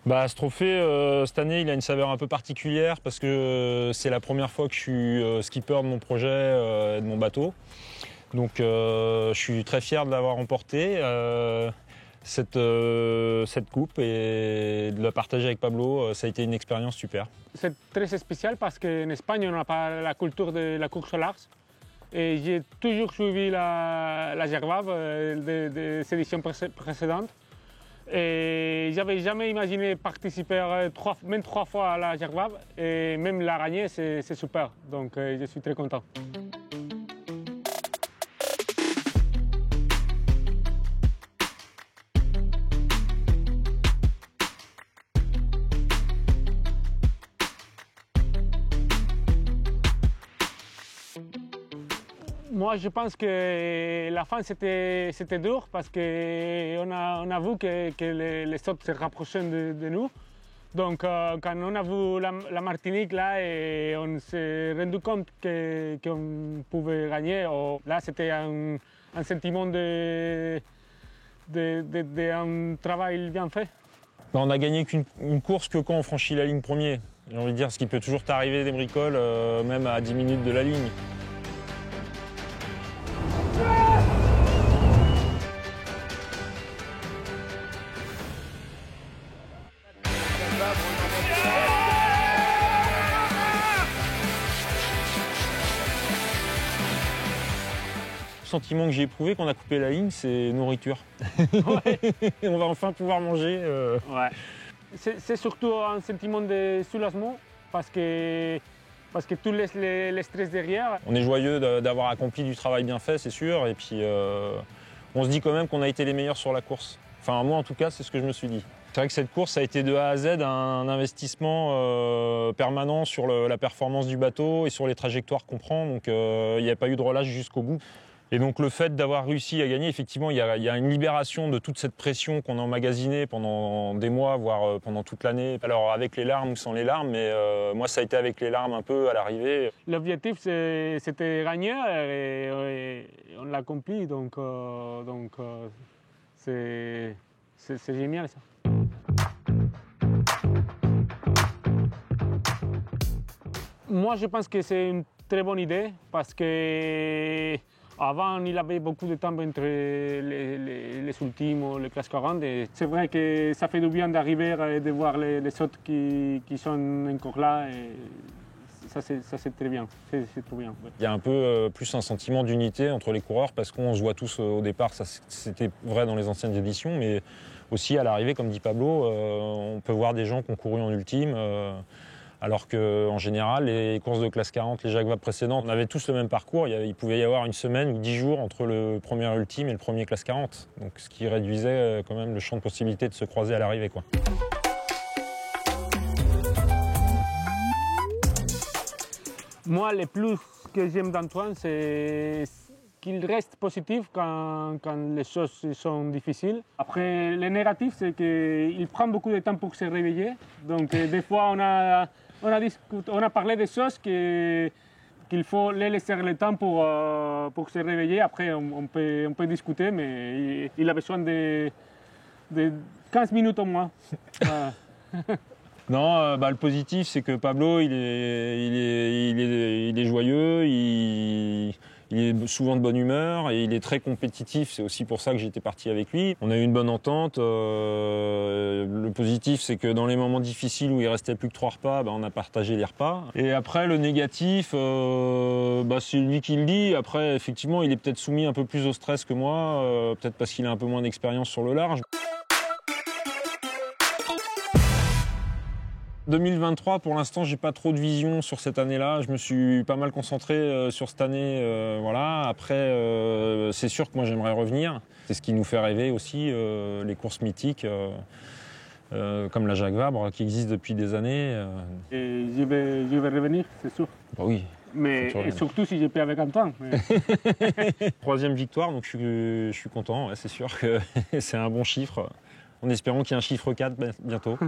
Bah, ce trophée, cette année, il a une saveur un peu particulière parce que c'est la première fois que je suis skipper de mon projet et de mon bateau. Donc je suis très fier de l'avoir remporté, cette coupe, et de la partager avec Pablo. Ça a été une expérience super. C'est très spécial parce qu'en Espagne, on n'a pas la culture de la course au large. Et j'ai toujours suivi la Gervab des éditions précédentes. Et j'avais jamais imaginé participer même 3 fois à la Gervab. Et même la gagner, c'est super. Donc je suis très content. Moi, je pense que la fin, c'était dur parce qu'on a vu que les sauts se rapprochaient de nous. Donc, quand on a vu la Martinique, là, et on s'est rendu compte qu'on pouvait gagner, là, c'était un sentiment d'un travail bien fait. On n'a gagné qu'une course que quand on franchit la ligne premier. J'ai envie de dire, ce qui peut toujours t'arriver des bricoles, même à 10 minutes de la ligne. Le sentiment que j'ai éprouvé quand on a coupé la ligne, c'est nourriture. Ouais. On va enfin pouvoir manger. Ouais. C'est surtout un sentiment de soulagement parce que tout les stress derrière. On est joyeux d'avoir accompli du travail bien fait, c'est sûr. Et puis on se dit quand même qu'on a été les meilleurs sur la course. Enfin, moi en tout cas, c'est ce que je me suis dit. C'est vrai que cette course a été de A à Z un investissement permanent sur la performance du bateau et sur les trajectoires qu'on prend. Donc il n'y a pas eu de relâche jusqu'au bout. Et donc le fait d'avoir réussi à gagner, effectivement, il y a une libération de toute cette pression qu'on a emmagasinée pendant des mois, voire pendant toute l'année. Alors avec les larmes ou sans les larmes, mais moi ça a été avec les larmes un peu à l'arrivée. L'objectif c'était gagner et on l'a accompli, donc c'est génial ça. Moi je pense que c'est une très bonne idée parce que avant, il avait beaucoup de temps entre les ultimes ou les classes 40. C'est vrai que ça fait du bien d'arriver et de voir les autres qui sont encore là. Et ça, c'est très bien. C'est trop bien. Ouais. Il y a un peu plus un sentiment d'unité entre les coureurs parce qu'on se voit tous au départ. Ça, c'était vrai dans les anciennes éditions, mais aussi à l'arrivée, comme dit Pablo, on peut voir des gens qui ont couru en ultime. Alors qu'en général, les courses de classe 40, les Jacques Vabre précédentes, on avait tous le même parcours. Il pouvait y avoir une semaine ou 10 jours entre le premier ultime et le premier classe 40. Donc, ce qui réduisait quand même le champ de possibilités de se croiser à l'arrivée, quoi. Moi, le plus que j'aime d'Antoine, c'est qu'il reste positif quand les choses sont difficiles. Après, le négatif, c'est qu'il prend beaucoup de temps pour se réveiller. Donc, des fois, on a parlé des choses qu'il faut les laisser le temps pour se réveiller. Après, on peut discuter, mais il a besoin de 15 minutes au moins. Voilà. Non, le positif, c'est que Pablo, il est joyeux, il est souvent de bonne humeur et il est très compétitif. C'est aussi pour ça que j'étais parti avec lui. On a eu une bonne entente. Le positif, c'est que dans les moments difficiles où il restait plus que 3 repas, on a partagé les repas. Et après, le négatif, c'est lui qui le dit. Après, effectivement, il est peut-être soumis un peu plus au stress que moi, peut-être parce qu'il a un peu moins d'expérience sur le large. 2023, pour l'instant, j'ai pas trop de vision sur cette année-là. Je me suis pas mal concentré sur cette année. Voilà. Après, c'est sûr que moi, j'aimerais revenir. C'est ce qui nous fait rêver aussi, les courses mythiques, comme la Jacques Vabre, qui existe depuis des années. Et je vais revenir, c'est sûr. Bah oui. Mais et surtout si j'ai payé avec Antoine. Mais... 3e victoire, donc je suis content. Ouais, c'est sûr que c'est un bon chiffre. En espérant qu'il y ait un chiffre 4 bientôt.